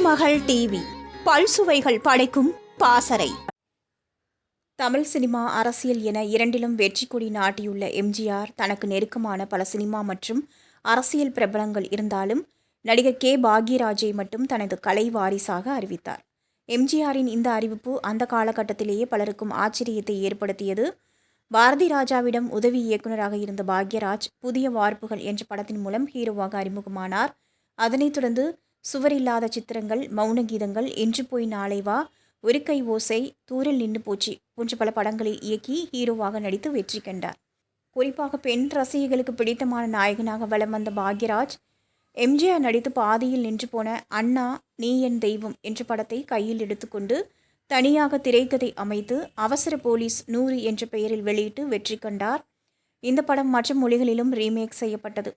திருமகள் TV பல்சுவைகள் படைக்கும் பாசறை. Tamil cinema, அரசியல் என இரண்டிலும் வெற்றி கொடி நாட்டியுள்ள எம்ஜிஆர் தனக்கு நெருக்கமான பல சினிமா மற்றும் அரசியல் பிரபலங்கள் இருந்தாலும் நடிகர் கே. பாக்யராஜை மட்டும் தனது கலை வாரிசாக அறிவித்தார். எம்ஜிஆரின் இந்த அறிவிப்பு அந்த காலகட்டத்திலேயே பலருக்கும் ஆச்சரியத்தை ஏற்படுத்தியது. பாரதி ராஜாவிடம் உதவி இயக்குநராக இருந்த பாக்யராஜ் புதிய வார்ப்புகள் என்ற படத்தின் மூலம் ஹீரோவாக அறிமுகமானார். அதனைத் தொடர்ந்து சுவரில்லாத சித்திரங்கள், மௌன கீதங்கள், என்று போய் நாளை வா, ஒரு கை ஓசை, தூரில் நின்று போச்சு போன்ற பல படங்களை இயக்கி ஹீரோவாக நடித்து வெற்றி கண்டார். குறிப்பாக பெண் ரசிகர்களுக்கு பிடித்தமான நாயகனாக வலம் வந்த பாக்யராஜ் எம்ஜிஆர் நடித்து பாதியில் நின்று போன அண்ணா நீ என் தெய்வம் என்ற படத்தை கையில் எடுத்துக்கொண்டு தனியாக திரைக்கதை அமைத்து அவசர போலீஸ் 100 என்ற பெயரில் வெளியிட்டு வெற்றி கண்டார். இந்த படம் மற்ற மொழிகளிலும் ரீமேக் செய்யப்பட்டது.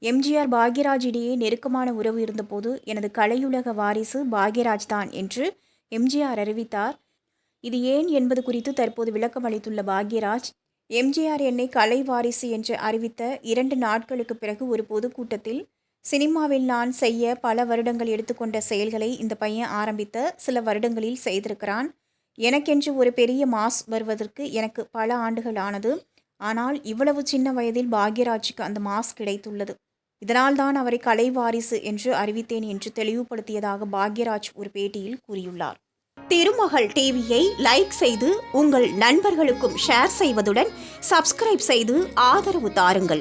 எம்ஜிஆர் பாக்யராஜ் இடையே நெருக்கமான உறவு இருந்தபோது எனது கலையுலக வாரிசு பாக்யராஜ் தான் என்று எம்ஜிஆர் அறிவித்தார். இது ஏன் என்பது குறித்து தற்போது விளக்கம் அளித்துள்ள பாக்யராஜ், எம்ஜிஆர் என்னை கலை வாரிசு என்று அறிவித்த 2 நாட்களுக்கு பிறகு ஒரு பொதுக்கூட்டத்தில் சினிமாவில் நான் செய்ய பல வருடங்கள் எடுத்துக்கொண்ட செயல்களை இந்த பையன் ஆரம்பித்த சில வருடங்களில் செய்திருக்கிறான். எனக்கென்று ஒரு பெரிய மாஸ் வருவதற்கு எனக்கு பல ஆண்டுகள் ஆனது. ஆனால் இவ்வளவு சின்ன வயதில் பாக்யராஜுக்கு அந்த மாஸ் கிடைத்துள்ளது. இதனால்தான் அவரை கலை வாரிசு என்று அறிவித்தேன் என்று தெளிவுபடுத்தியதாக பாக்யராஜ் ஒரு பேட்டியில் கூறியுள்ளார். திருமகள் டிவியை லைக் செய்து உங்கள் நண்பர்களுக்கும் ஷேர் செய்வதுடன் சப்ஸ்கிரைப் செய்து ஆதரவு தாருங்கள்.